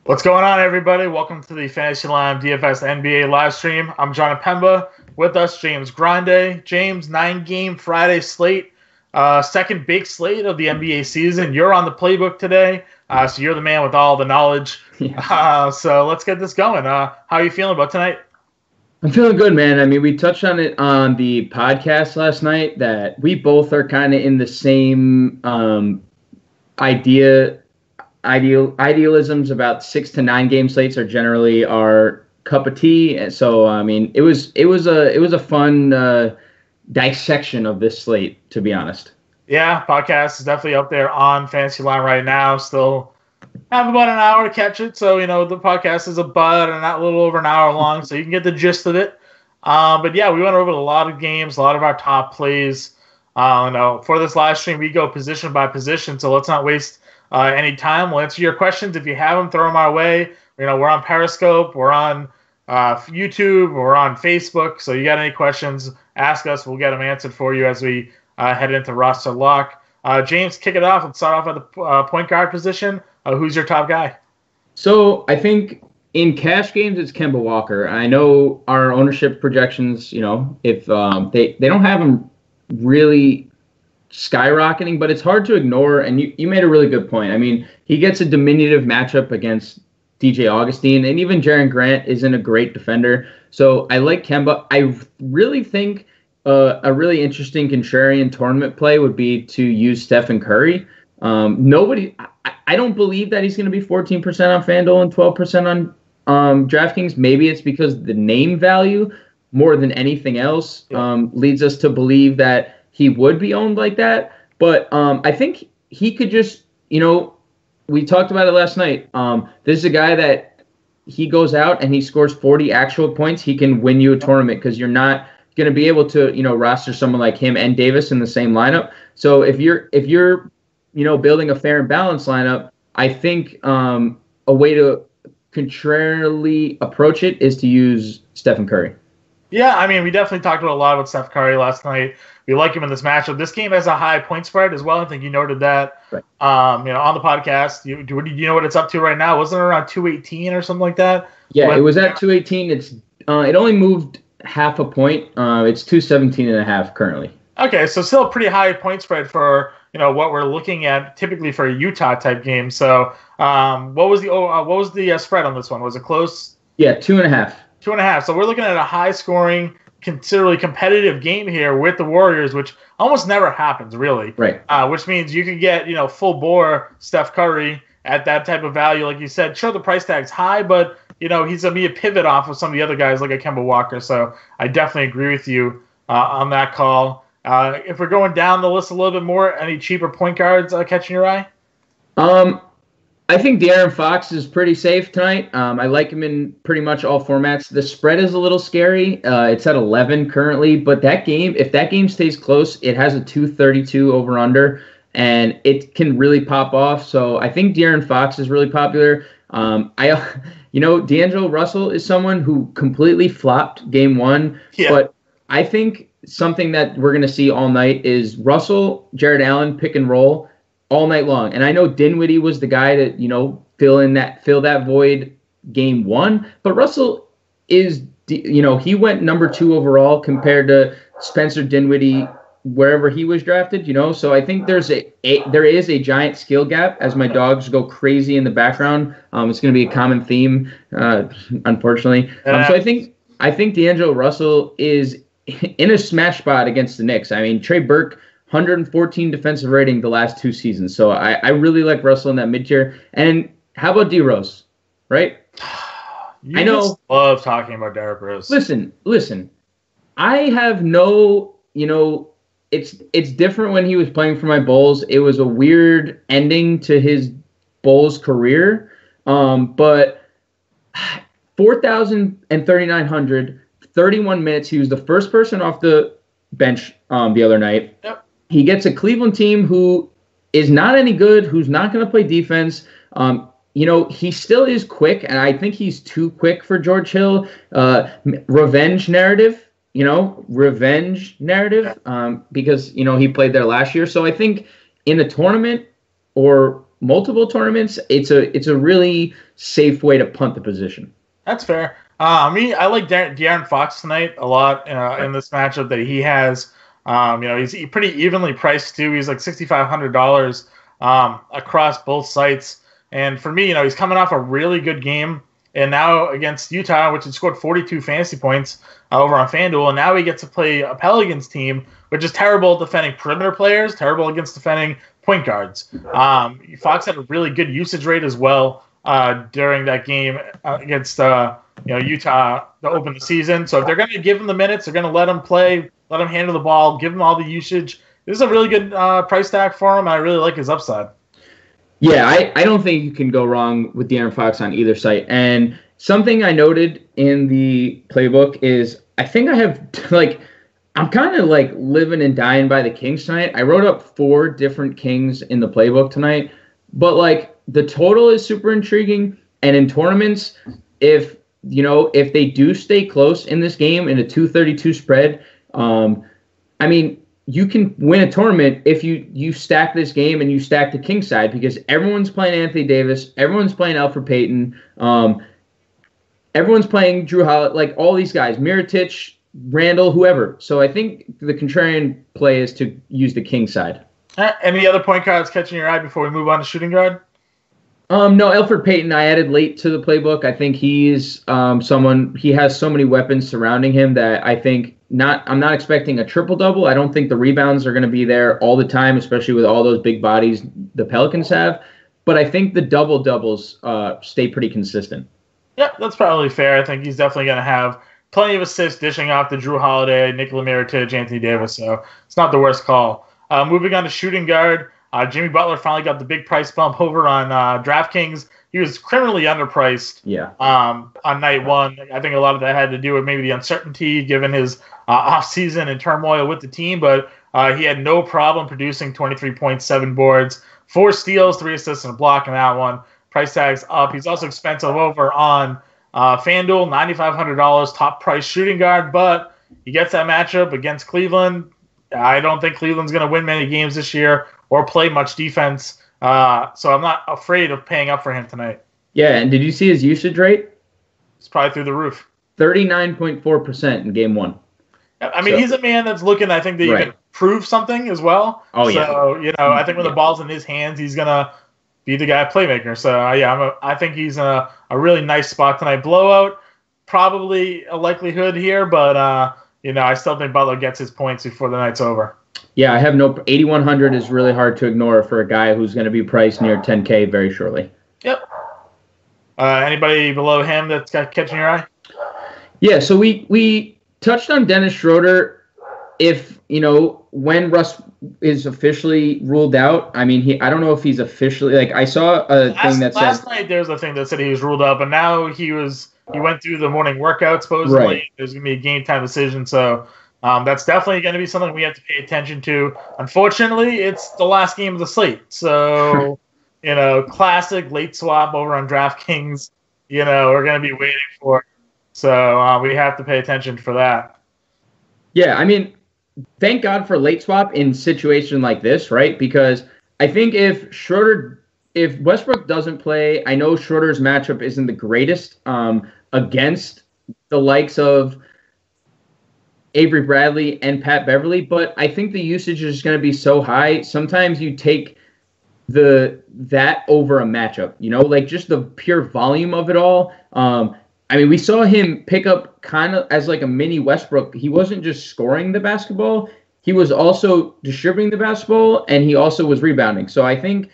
What's going on, everybody? Welcome to the Fantasy Line DFS NBA live stream. I'm John Pemba. With us, James Grande. James, 9-game Friday slate. Second big slate of the NBA season. You're on the Playbook today, so you're the man with all the knowledge. Yeah. So let's get this going. How are you feeling about tonight? I'm feeling good, man. I mean, we touched on it on the podcast last night that we both are kind of in the same idealisms about 6 to 9 game slates are generally our cup of tea. And so, I mean, it was a fun dissection of this slate, to be honest. Yeah, podcast is definitely up there on Fantasy Line right now. Still have about an hour to catch it. So, the podcast is about a little over an hour long, so you can get the gist of it. But yeah, we went over a lot of games, a lot of our top plays. For this live stream, we go position by position, so let's not waste any time. We'll answer your questions. If you have them, throw them our way. We're on Periscope, we're on YouTube, we're on Facebook. So you got any questions, ask us. We'll get them answered for you as we head into roster lock. James, kick it off. Let's start off at the point guard position. Who's your top guy? So I think in cash games, it's Kemba Walker. I know our ownership projections, if they don't have him really skyrocketing, but it's hard to ignore. And you made a really good point. I mean, he gets a diminutive matchup against DJ Augustine, and even Jaren Grant isn't a great defender. So I like Kemba. I really think a really interesting contrarian tournament play would be to use Stephen Curry. I don't believe that he's going to be 14% on FanDuel and 12% on DraftKings. Maybe it's because the name value more than anything else leads us to believe that he would be owned like that. But I think he could just, we talked about it last night. This is a guy that he goes out and he scores 40 actual points. He can win you a tournament because you're not going to be able to, roster someone like him and Davis in the same lineup. So if you're building a fair and balanced lineup, I think a way to contrarily approach it is to use Stephen Curry. Yeah, I mean, we definitely talked a lot about Steph Curry last night. We like him in this matchup. This game has a high point spread as well. I think you noted that right. On the podcast. Do you know what it's up to right now? Wasn't it around 218 or something like that? Yeah, it was at 218. It only moved half a point. It's 217.5 currently. Okay, so still a pretty high point spread for what we're looking at typically for a Utah type game. So what was the spread on this one? Was it close? Yeah, 2.5. 2.5. So we're looking at a high scoring, considerably competitive game here with the Warriors, which almost never happens, really. Right. Which means you can get, full bore Steph Curry at that type of value. Like you said, sure, the price tag's high, but, he's going to be a pivot off of some of the other guys like a Kemba Walker. So I definitely agree with you on that call. If we're going down the list a little bit more, any cheaper point guards catching your eye? I think De'Aaron Fox is pretty safe tonight. I like him in pretty much all formats. The spread is a little scary. It's at 11 currently, but if that game stays close, it has a 232 over-under, and it can really pop off. So I think De'Aaron Fox is really popular. D'Angelo Russell is someone who completely flopped game one, but I think something that we're going to see all night is Russell, Jared Allen pick and roll all night long. And I know Dinwiddie was the guy that, fill that void game one, but Russell is, he went number 2 overall compared to Spencer Dinwiddie wherever he was drafted, so I think there is a giant skill gap as my dogs go crazy in the background. It's going to be a common theme, unfortunately. So I think D'Angelo Russell is in a smash spot against the Knicks. I mean, Trey Burke, 114 defensive rating the last 2 seasons. So I really like Russell in that mid-tier. And how about D-Rose, right? I know. Love talking about Derrick Rose. Listen. I have no, it's different when he was playing for my Bulls. It was a weird ending to his Bulls career. But 4,000 and 3,900, 31 minutes. He was the first person off the bench the other night. Yep. He gets a Cleveland team who is not any good, who's not going to play defense. He still is quick, and I think he's too quick for George Hill. Revenge narrative, because, he played there last year. So I think in the tournament or multiple tournaments, it's a really safe way to punt the position. That's fair. I like De'Aaron Fox tonight a lot in this matchup that he has. He's pretty evenly priced too. He's like $6,500 across both sites. And for me, he's coming off a really good game. And now against Utah, which had scored 42 fantasy points over on FanDuel, and now he gets to play a Pelicans team, which is terrible at defending perimeter players, terrible against defending point guards. Fox had a really good usage rate as well during that game against Utah to open the season. So if they're going to give him the minutes, they're going to let him play, let him handle the ball, give him all the usage. This is a really good price tag for him. I really like his upside. Yeah, I don't think you can go wrong with De'Aaron Fox on either site. And something I noted in the playbook is I think I have, I'm kind of living and dying by the Kings tonight. I wrote up 4 different Kings in the playbook tonight. But, the total is super intriguing. And in tournaments, if they do stay close in this game in a 232 spread, you can win a tournament if you stack this game and you stack the King side, because everyone's playing Anthony Davis, everyone's playing Elfrid Payton, everyone's playing Drew Holiday, all these guys, Mirotic, Randall, whoever. So I think the contrarian play is to use the King side. Any other point guards catching your eye before we move on to shooting guard? No, Elfrid Payton I added late to the playbook. I think he's he has so many weapons surrounding him that I think I'm not expecting a triple-double. I don't think the rebounds are going to be there all the time, especially with all those big bodies the Pelicans have. But I think the double-doubles stay pretty consistent. Yep, that's probably fair. I think he's definitely going to have plenty of assists dishing off to Drew Holiday, Nikola Mirotic, Anthony Davis. So it's not the worst call. Moving on to shooting guard. Jimmy Butler finally got the big price bump over on DraftKings. He was criminally underpriced on night one. I think a lot of that had to do with maybe the uncertainty given his offseason and turmoil with the team, but he had no problem producing 23.7 boards, 4 steals, 3 assists, and a block in that one. Price tag's up. He's also expensive over on FanDuel, $9,500, top price shooting guard, but he gets that matchup against Cleveland. I don't think Cleveland's going to win many games this year or play much defense. So I'm not afraid of paying up for him tonight. Yeah, and did you see his usage rate? It's probably through the roof. 39.4% in game 1. He's a man that's looking, I think, that you can prove something as well. Oh, yeah. So, I think when the ball's in his hands, he's going to be the guy playmaker. So, I think he's in a really nice spot tonight. Blowout, probably a likelihood here, but, I still think Butler gets his points before the night's over. Yeah, I have 8,100 is really hard to ignore for a guy who's going to be priced near 10K very shortly. Yep. Anybody below him that's catching your eye? Yeah, so we touched on Dennis Schroeder. If, when Russ is officially ruled out, I don't know if he's officially, I saw a thing that said. Last night there was a thing that said he was ruled out, but now he went through the morning workout, supposedly. Right. There's going to be a game time decision, so that's definitely going to be something we have to pay attention to. Unfortunately, it's the last game of the slate, so, classic late swap over on DraftKings, we're going to be waiting for. So we have to pay attention for that. Yeah, thank God for late swap in situation like this, right? Because I think if Westbrook doesn't play, I know Schroeder's matchup isn't the greatest against the likes of Avery Bradley and Pat Beverly, but I think the usage is going to be so high. Sometimes you take that over a matchup, just the pure volume of it all. We saw him pick up kind of as a mini Westbrook. He wasn't just scoring the basketball. He was also distributing the basketball, and he also was rebounding. So I think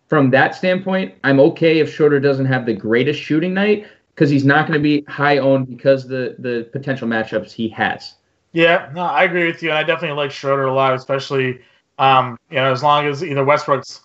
from that standpoint, I'm okay if Schroeder doesn't have the greatest shooting night because he's not going to be high owned because the potential matchups he has. Yeah, no, I agree with you, and I definitely like Schroeder a lot, especially as long as either Westbrook's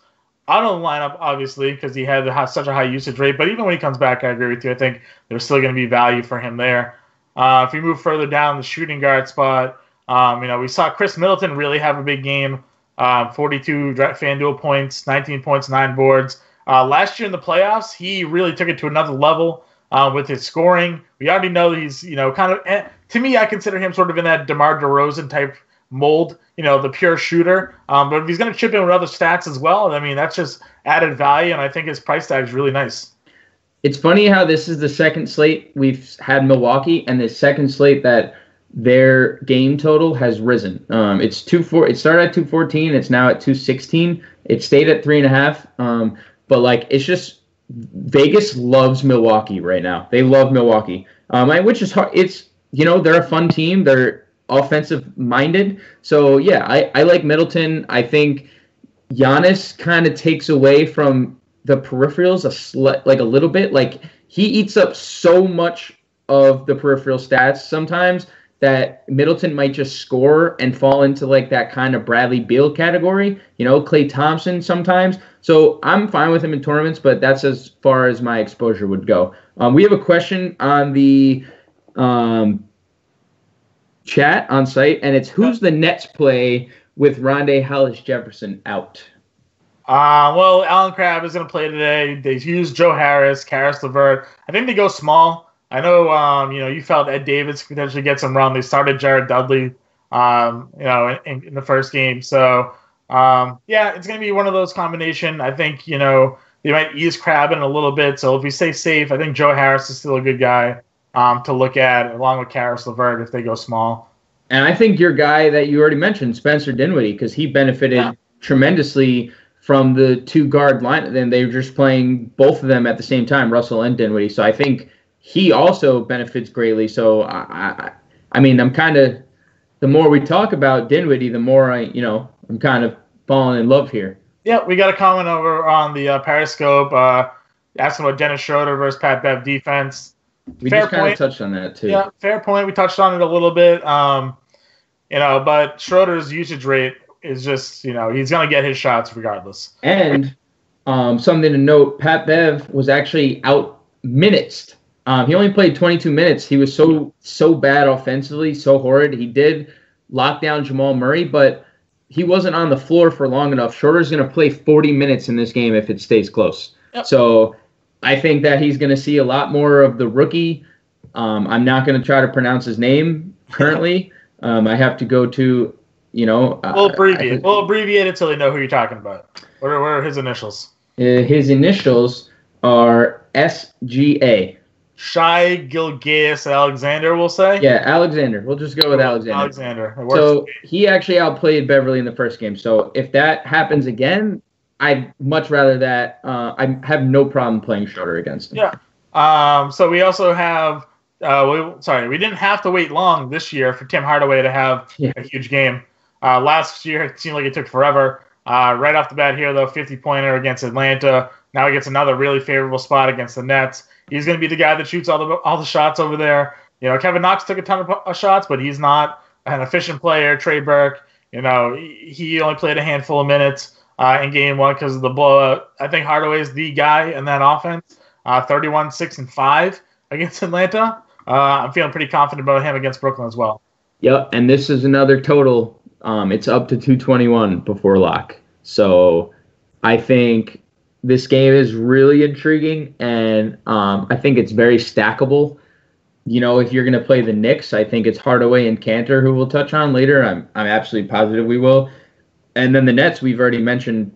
out of the lineup, obviously, because he had such a high usage rate. But even when he comes back, I agree with you. I think there's still going to be value for him there. If we move further down the shooting guard spot, we saw Chris Middleton really have a big game. 42 FanDuel points, 19 points, 9 boards. Last year in the playoffs, he really took it to another level with his scoring. We already know that he's, to me, I consider him sort of in that DeMar DeRozan type mold, the pure shooter. But if he's going to chip in with other stats as well, I mean, that's just added value, and I think his price tag is really nice. It's funny how this is the second slate we've had Milwaukee, and the second slate that their game total has risen. It started at 214. It's now at 216. It stayed at 3.5. But like, it's just Vegas loves Milwaukee right now. They love Milwaukee, which is hard. It's they're a fun team. They're offensive minded. So yeah, I like Middleton. I think Giannis kind of takes away from the peripherals a little bit. Like, he eats up so much of the peripheral stats sometimes that Middleton might just score and fall into like that kind of Bradley Beal category, Klay Thompson sometimes. So I'm fine with him in tournaments, but that's as far as my exposure would go. We have a question on the chat on site, and it's, who's the Nets play with Rondae Hollis-Jefferson out? Well, Alan Crabb is going to play today. They use Joe Harris, Karis LeVert. I think they go small. I know, you felt Ed Davis could potentially get some run. They started Jared Dudley, in the first game. So, it's going to be one of those combination. I think, they might ease Crabb in a little bit. So if we stay safe, I think Joe Harris is still a good guy to look at, along with Karis LeVert if they go small. And I think your guy that you already mentioned, Spencer Dinwiddie, because he benefited tremendously from the two guard line. Then they were just playing both of them at the same time, Russell and Dinwiddie. So I think he also benefits greatly. So I mean, I'm kind of, the more we talk about Dinwiddie, the more I'm kind of falling in love here. Yeah, we got a comment over on the Periscope asking about Dennis Schroeder versus Pat Bev defense. We just kind of touched on that too. Yeah, fair point. We touched on it a little bit. But Schroeder's usage rate is just, he's going to get his shots regardless. And something to note, Pat Bev was actually out minutes. He only played 22 minutes. He was so bad offensively, so horrid. He did lock down Jamal Murray, but he wasn't on the floor for long enough. Schroeder's going to play 40 minutes in this game if it stays close. Yep. So I think that he's going to see a lot more of the rookie. I'm not going to try to pronounce his name currently. I have to go to, We'll abbreviate it so they know who you're talking about. What are his initials? His initials are SGA. Shai Gilgeous-Alexander, we'll say? Yeah, Alexander. We'll just go with Alexander. So he actually outplayed Beverly in the first game. So if that happens again, I'd much rather that. I have no problem playing Schroeder against him. Yeah. So we also have we didn't have to wait long this year for Tim Hardaway to have a huge game. Last year, it seemed like it took forever. Right off the bat here, though, 50-pointer against Atlanta. Now he gets another really favorable spot against the Nets. He's going to be the guy that shoots all the shots over there. Kevin Knox took a ton of shots, but he's not an efficient player. Trey Burke, he only played a handful of minutes in game one because of the blowout. I think Hardaway is the guy in that offense. 31, 6, and 5 against Atlanta. I'm feeling pretty confident about him against Brooklyn as well. Yep, and this is another total. It's up to 221 before lock. So I think this game is really intriguing, and I think it's very stackable. If you're going to play the Knicks, I think it's Hardaway and Cantor who we'll touch on later. I'm absolutely positive we will. And then the Nets, we've already mentioned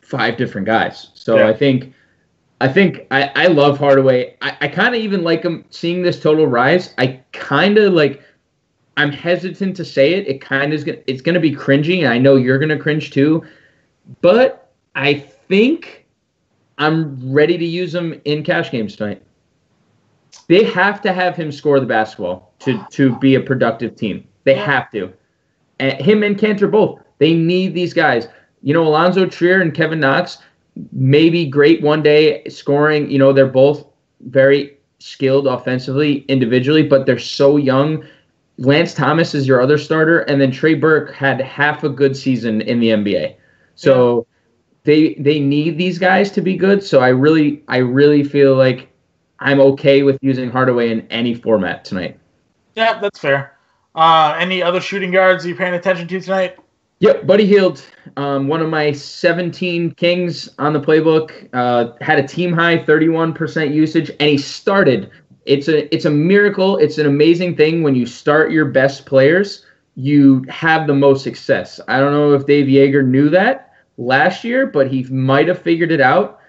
5 different guys. So yeah. I think I love Hardaway. I kind of even like him seeing this total rise. I'm hesitant to say it. It's going to be cringy, and I know you're going to cringe too. But I think I'm ready to use him in cash games tonight. They have to have him score the basketball to be a productive team. They have to. And him and Cantor both. They need these guys. Alonzo Trier and Kevin Knox may be great one day scoring. They're both very skilled offensively individually, but they're so young. Lance Thomas is your other starter, and then Trey Burke had half a good season in the NBA. So they need these guys to be good. So I really feel like I'm okay with using Hardaway in any format tonight. Yeah, that's fair. Any other shooting guards you're paying attention to tonight? Yep, Buddy Hield, one of my 17 Kings on the playbook, had a team high 31% usage, and he started. It's a miracle. It's an amazing thing when you start your best players you have the most success. I don't know if Dave Yeager knew that last year, but he might have figured it out.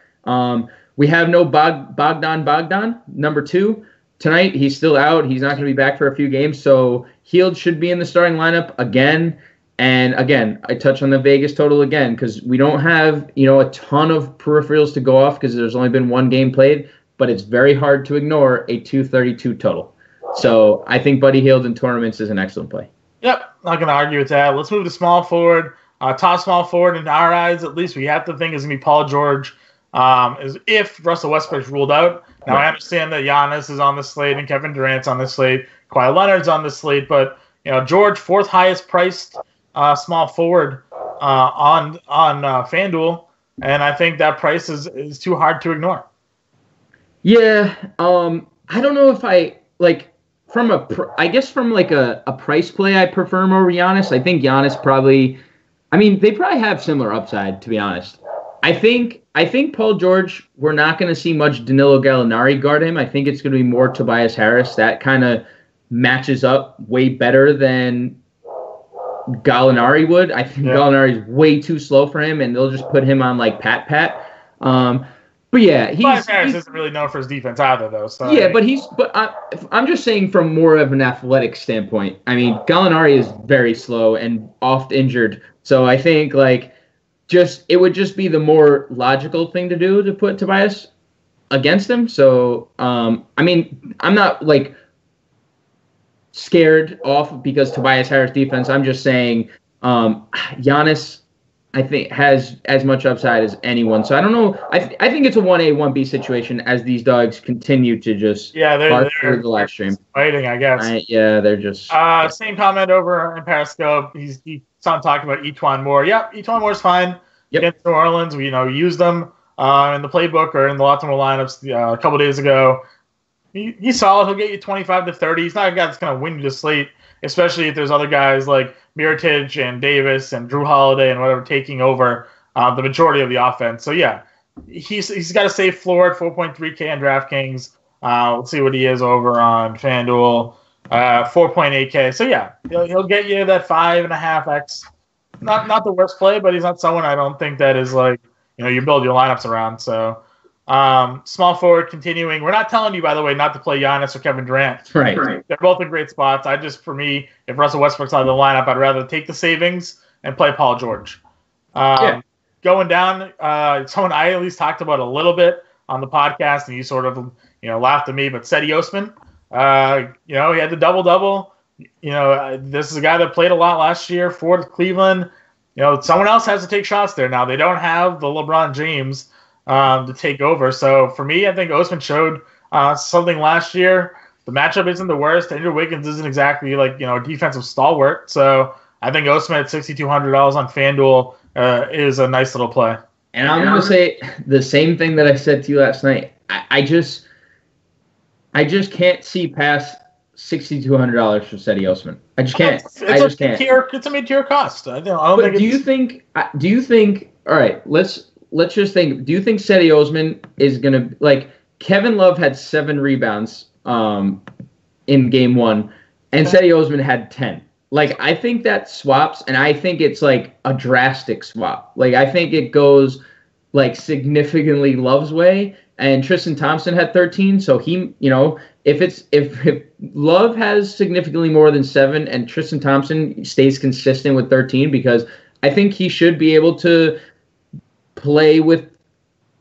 We have no Bogdan, number 2. Tonight, he's still out. He's not going to be back for a few games, so Hield should be in the starting lineup again. And again, I touch on the Vegas total again because we don't have, a ton of peripherals to go off because there's only been one game played, but it's very hard to ignore a 232 total. So I think Buddy Hield in tournaments is an excellent play. Yep, not going to argue with that. Let's move to small forward. Top small forward in our eyes, at least we have to think is going to be Paul George. Is if Russell Westbrook's ruled out. Now I understand that Giannis is on the slate and Kevin Durant's on the slate, Kawhi Leonard's on the slate, but George, 4th highest priced small forward on FanDuel, and I think that price is too hard to ignore. Yeah, I don't know if I from a price play I prefer him over Giannis. I think Giannis probably, they probably have similar upside, to be honest. I think Paul George, we're not going to see much Danilo Gallinari guard him. I think it's going to be more Tobias Harris. That kind of matches up way better than Gallinari would. I think Gallinari is way too slow for him, and they'll just put him on Pat. But yeah, Tobias Harris isn't really known for his defense either, though. So yeah, I'm just saying from more of an athletic standpoint. Gallinari is very slow and oft injured, so I think it would just be the more logical thing to do to put Tobias against him. So, I'm not scared off because Tobias Harris defense. I'm just saying Giannis, I think, has as much upside as anyone. So I don't know. I think it's a 1A, 1B situation as these dogs continue to just they're through the live stream. Fighting, I guess. They're just... Same comment over in Periscope. He's talking about Etuan Moore. Yep, Etuan Moore's fine. Yep. Against New Orleans, we used them in the playbook or in the optimal lineups a couple days ago. He's solid. He'll get you 25 to 30. He's not a guy that's going to win you the slate, especially if there's other guys like Mirotic and Davis and Drew Holiday and whatever taking over the majority of the offense. So, yeah, he's got a safe floor at 4.3K on DraftKings. Let's see what he is over on FanDuel, 4.8K. So, yeah, he'll get you that 5.5X. Not the worst play, but he's not someone I don't think that is you build your lineups around. So small forward continuing. We're not telling you, by the way, not to play Giannis or Kevin Durant. Right. They're both in great spots. For me, if Russell Westbrook's out of the lineup, I'd rather take the savings and play Paul George. Going down, someone I at least talked about a little bit on the podcast, and you sort of laughed at me, but Cedi Osman, he had the double-double. This is a guy that played a lot last year for Cleveland. Someone else has to take shots there now. They don't have the LeBron James to take over. So for me, I think Osman showed something last year. The matchup isn't the worst. Andrew Wiggins isn't exactly a defensive stalwart. So I think Osman at $6,200 on FanDuel is a nice little play. And I'm going to say the same thing that I said to you last night. I just can't see past $6,200 for Cedi Osman. I just can't. It's a mid-tier cost. Do you think? All right, let's just think. Do you think Cedi Osman is gonna Kevin Love had 7 rebounds in game 1, and Cedi Osman had 10. I think that swaps, and I think it's a drastic swap. I think it goes significantly Love's way. And Tristan Thompson had 13, so he, if Love has significantly more than 7 and Tristan Thompson stays consistent with 13, because I think he should be able to play with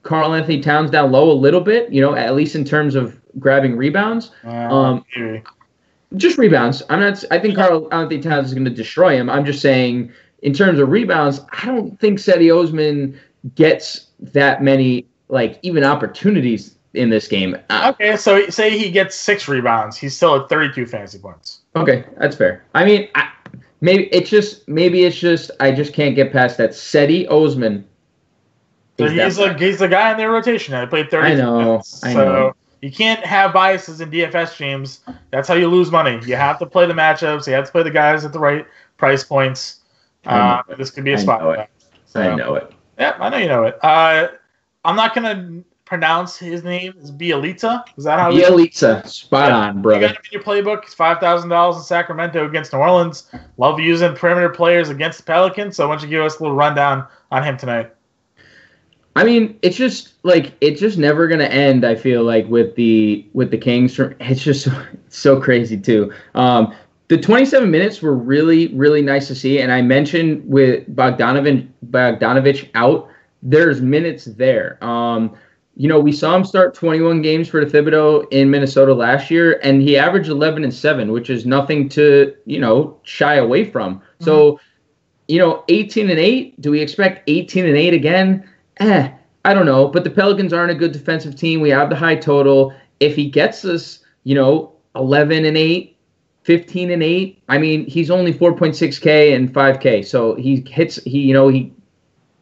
Karl Anthony Towns down low a little bit, at least in terms of grabbing rebounds. Just rebounds. I think Karl Anthony Towns is going to destroy him. I'm just saying, in terms of rebounds, I don't think Cedi Osman gets that many even opportunities in this game. Okay, so say he gets 6 rebounds. He's still at 32 fantasy points. Okay, that's fair. Maybe it's just I just can't get past that. Cedi Osman. He's the guy in their rotation. I played 30 minutes. I know. You can't have biases in DFS streams. That's how you lose money. You have to play the matchups. You have to play the guys at the right price points. This could be a spot. I know it. Yeah, I know you know it. I'm not going to pronounce his name is Bielitsa. Is that how? Bielitsa, spot on, brother. You got him in your playbook. It's $5,000 in Sacramento against New Orleans. Love using perimeter players against the Pelicans. So why don't you give us a little rundown on him tonight? I mean, it's just never gonna end. I feel like with the Kings, it's just so crazy too. The 27 minutes were really, really nice to see. And I mentioned with Bogdanovich out, there's minutes there. We saw him start 21 games for the Thibodeau in Minnesota last year, and he averaged 11-7, which is nothing to, shy away from. Mm-hmm. So, 18-8, do we expect 18-8 again? I don't know. But the Pelicans aren't a good defensive team. We have the high total. If he gets us, 11-8, 15-8. I mean, he's only 4.6K and 5K, so he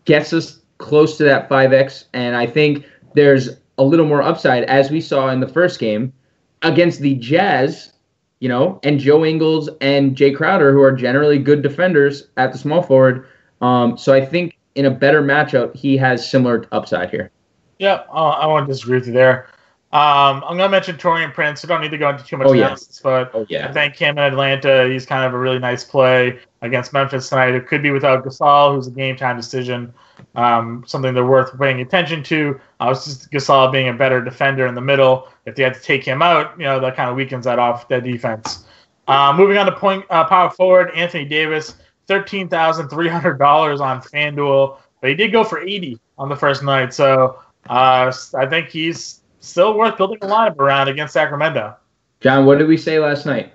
gets us close to that 5X, and I think there's a little more upside, as we saw in the first game against the Jazz, and Joe Ingles and Jay Crowder, who are generally good defenders at the small forward. So I think in a better matchup, he has similar upside here. Yeah, I won't disagree with you there. I'm going to mention Taurean Prince. I don't need to go into too much analysis, but I think him in Atlanta, he's kind of a really nice play against Memphis tonight. It could be without Gasol, who's a game-time decision, something they're worth paying attention to. Gasol being a better defender in the middle. If they had to take him out, that kind of weakens that off their defense. Moving on to power forward, Anthony Davis, $13,300 on FanDuel, but he did go for 80 on the first night, so I think he's still worth building a lineup around against Sacramento. John, what did we say last night?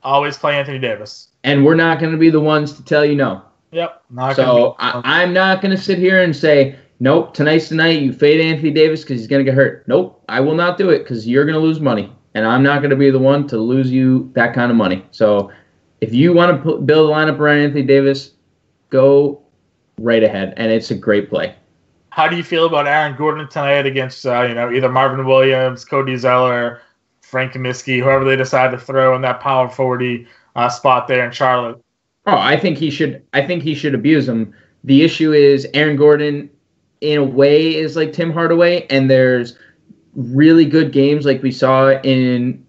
Always play Anthony Davis. And we're not going to be the ones to tell you no. Yep. I'm not going to sit here and say, nope, tonight's the night. You fade Anthony Davis because he's going to get hurt. Nope, I will not do it because you're going to lose money. And I'm not going to be the one to lose you that kind of money. So if you want to build a lineup around Anthony Davis, go right ahead. And it's a great play. How do you feel about Aaron Gordon tonight against, either Marvin Williams, Cody Zeller, Frank Kaminsky, whoever they decide to throw in that power forward spot there in Charlotte? Oh, I think he should abuse him. The issue is Aaron Gordon, in a way, is like Tim Hardaway, and there's really good games like we saw in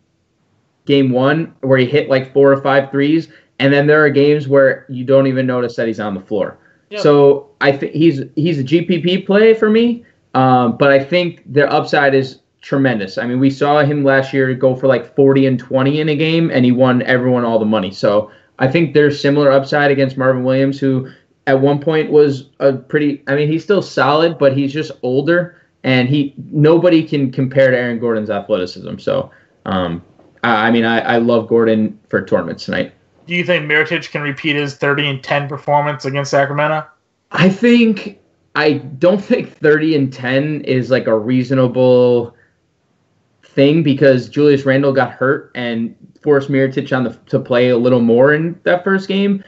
Game 1 where he hit like 4 or 5 threes, and then there are games where you don't even notice that he's on the floor. Yep. So I think he's a GPP play for me, but I think the upside is tremendous. I mean, we saw him last year go for like 40 and 20 in a game, and he won everyone all the money. So I think there's similar upside against Marvin Williams, who at one point was he's still solid, but he's just older, and nobody can compare to Aaron Gordon's athleticism. So, I love Gordon for tournaments tonight. Do you think Mirotic can repeat his 30-10 performance against Sacramento? I don't think 30-10 is like a reasonable thing because Julius Randle got hurt and forced Mirotic to play a little more in that first game.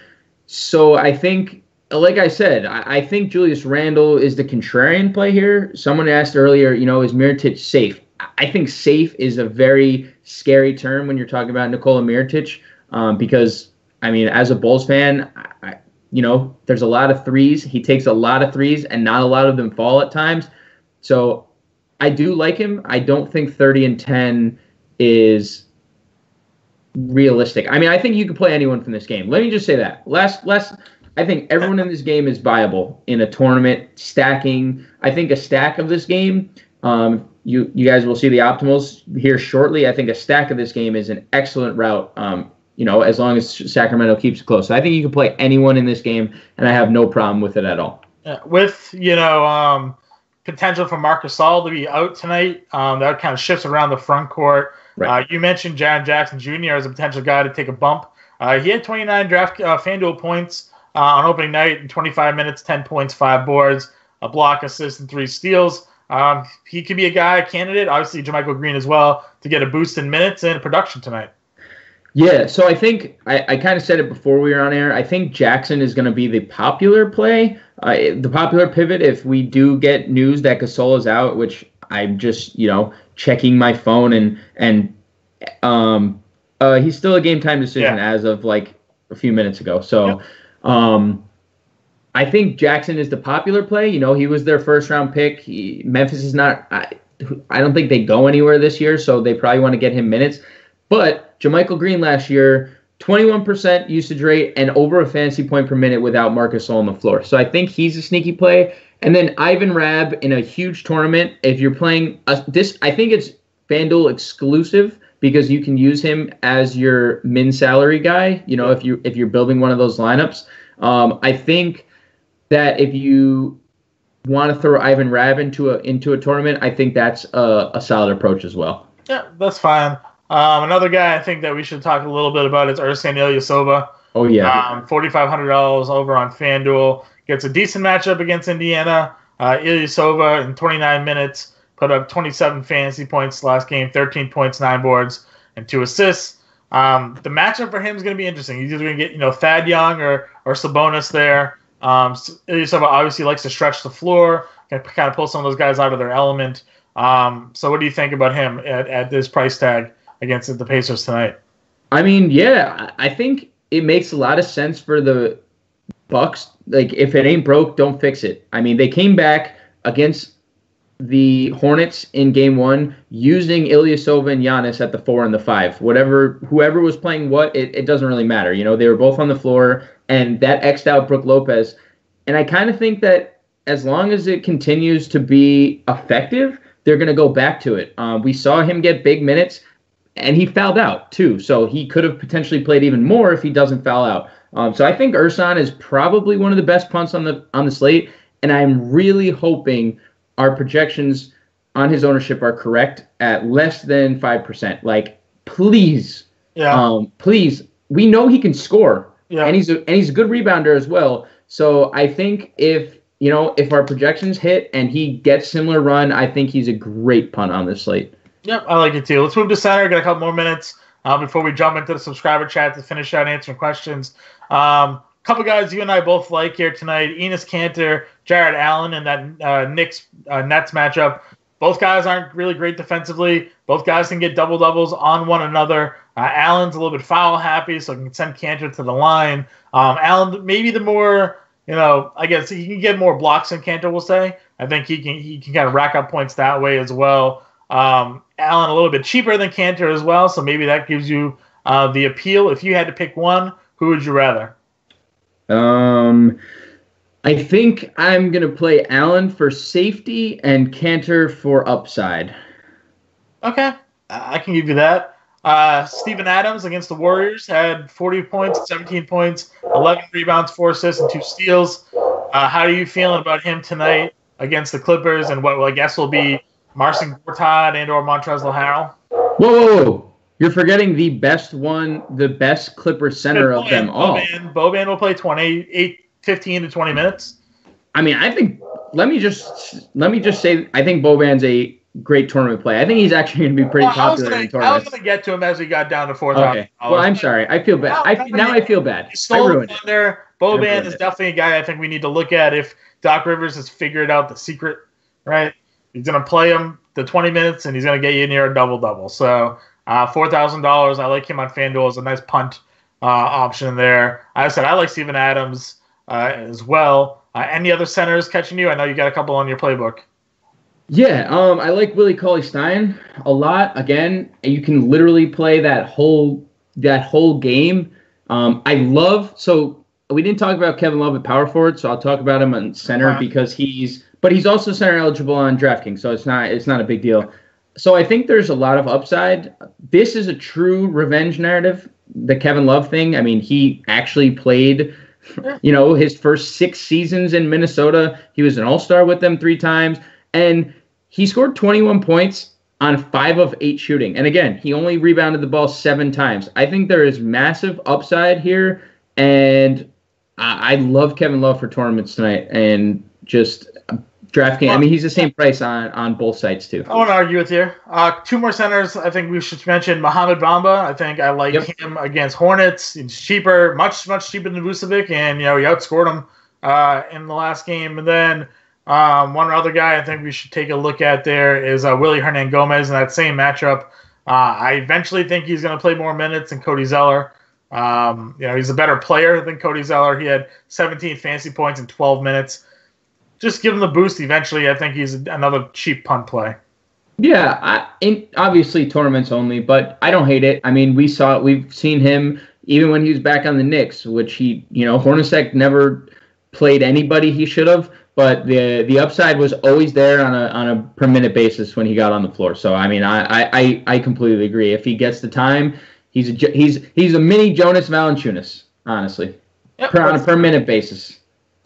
So I think, like I said, I think Julius Randle is the contrarian play here. Someone asked earlier, is Mirotic safe? I think safe is a very scary term when you're talking about Nikola Mirotic. Because, as a Bulls fan, there's a lot of threes. He takes a lot of threes, and not a lot of them fall at times. So I do like him. I don't think 30-10 is realistic. I think you could play anyone from this game. Let me just say that. I think everyone in this game is viable in a tournament stacking. I think a stack of this game, you guys will see the optimals here shortly. I think a stack of this game is an excellent route. As long as Sacramento keeps it close. So I think you can play anyone in this game, and I have no problem with it at all. With, potential for Marc Gasol to be out tonight, that kind of shifts around the front court. Right. You mentioned Jaren Jackson Jr. as a potential guy to take a bump. He had 29 draft FanDuel points on opening night in 25 minutes, 10 points, 5 boards, a block, assist, and 3 steals. He could be a candidate, obviously JaMychal Green as well, to get a boost in minutes and production tonight. Yeah, so I think I kind of said it before we were on air. I think Jackson is going to be the popular play, the popular pivot if we do get news that Gasol is out, which I'm just, checking my phone and he's still a game time decision as of like a few minutes ago. So I think Jackson is the popular play. He was their first round pick. Memphis is not I don't think they go anywhere this year, so they probably want to get him minutes. But JaMychal Green last year, 21% usage rate and over a fantasy point per minute without Marcus on the floor. So I think he's a sneaky play. And then Ivan Rabb in a huge tournament. If you're playing this, I think it's FanDuel exclusive because you can use him as your min salary guy. You know, if you're building one of those lineups, I think that if you want to throw Ivan Rabb into a tournament, I think that's a solid approach as well. Yeah, that's fine. Another guy I think that we should talk a little bit about is Ersan Ilyasova. Oh yeah, $4,500 over on FanDuel. Gets a decent matchup against Indiana. Ilyasova in 29 minutes put up 27 fantasy points last game, 13 points, 9 boards, and 2 assists. The matchup for him is going to be interesting. He's either going to get Thad Young or Sabonis there. Ilyasova obviously likes to stretch the floor, kind of pull some of those guys out of their element. So what do you think about him at this price tag against the Pacers tonight? I mean, yeah, I think it makes a lot of sense for the Bucks. Like, if it ain't broke, don't fix it. I mean, they came back against the Hornets in game 1 using Ilyasova and Giannis at the 4 and the 5. Whoever was playing what, it doesn't really matter. You know, they were both on the floor, and that X'd out Brook Lopez. And I kind of think that as long as it continues to be effective, they're going to go back to it. We saw him get big minutes, and he fouled out too. So he could have potentially played even more if he doesn't foul out. So I think Ersan is probably one of the best punts on the slate, and I'm really hoping our projections on his ownership are correct at less than 5%. Like, please, please. We know he can score, and he's a good rebounder as well. So I think if our projections hit and he gets similar run, I think he's a great punt on this slate. Yep, I like it too. Let's move to center. Got a couple more minutes before we jump into the subscriber chat to finish out answering questions. Couple guys you and I both like here tonight: Enes Kanter, Jared Allen, and that Knicks Nets matchup. Both guys aren't really great defensively. Both guys can get double doubles on one another. Allen's a little bit foul happy, so can send Kanter to the line. Allen maybe the more, I guess he can get more blocks than Kanter will say. I think he can kind of rack up points that way as well. Allen a little bit cheaper than Kanter as well, so maybe that gives you the appeal. If you had to pick one, who would you rather? I think I'm going to play Allen for safety and Kanter for upside. Okay, I can give you that. Steven Adams against the Warriors had 40 points, 17 points, 11 rebounds, 4 assists, and 2 steals. How are you feeling about him tonight against the Clippers and what I guess will be Marcin Gortat and or Montrezl Harrell? Whoa. You're forgetting the best Clipper center of them all. Boban will play 15 to 20 minutes. I mean, I think let me just say I think Boban's a great tournament play. I think he's actually going to be pretty popular in tournaments. I was going to get to him as we got down to $4,000. Okay. Well, I'm sorry. I feel bad. I feel bad. I ruined it. Boban is definitely a guy I think we need to look at if Doc Rivers has figured out the secret, right? He's going to play him the 20 minutes, and he's going to get you near a double-double. So $4,000, I like him on FanDuel as a nice punt option there. I said I like Steven Adams as well. Any other centers catching you? I know you got a couple on your playbook. Yeah, I like Willie Cauley-Stein a lot. Again, you can literally play that whole game. So we didn't talk about Kevin Love at power forward, so I'll talk about him on center because he's also center eligible on DraftKings, so it's not a big deal. So I think there's a lot of upside. This is a true revenge narrative, the Kevin Love thing. I mean, he actually played, his first 6 seasons in Minnesota. He was an all-star with them 3 times, and he scored 21 points on 5 of 8 shooting. And again, he only rebounded the ball 7 times. I think there is massive upside here, and I love Kevin Love for tournaments tonight, and just DraftKings. I mean, he's the same price on both sites too. I won't argue with you. 2 more centers. I think we should mention Mohamed Bamba. I think I like him against Hornets. He's cheaper, much cheaper than Vucevic, and he outscored him in the last game. And then one other guy I think we should take a look at there is Willie Hernangomez in that same matchup. I eventually think he's going to play more minutes than Cody Zeller. He's a better player than Cody Zeller. He had 17 fantasy points in 12 minutes. Just give him the boost eventually. I think he's another cheap punt play. Yeah, obviously tournaments only, but I don't hate it. I mean, we've seen him even when he was back on the Knicks, which Hornacek never played anybody he should have, but the upside was always there on a per minute basis when he got on the floor. So I mean, I completely agree. If he gets the time, he's a mini Jonas Valanciunas, honestly, Yep, on a per minute basis.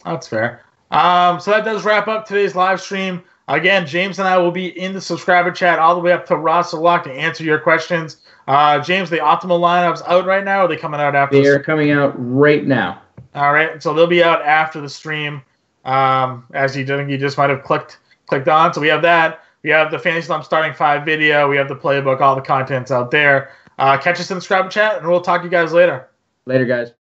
That's fair. So that does wrap up today's live stream. Again, James and I will be in the subscriber chat all the way up to roster lock to answer your questions. James, the optimal lineups out right now, or are they coming out after? They're coming out right now. All right, so they'll be out after the stream. As you just might have clicked on. So we have that. We have the Fantasy Slump starting 5 video. We have the playbook. All the content's out there. Catch us in the subscriber chat, and we'll talk to you guys later. Later, guys.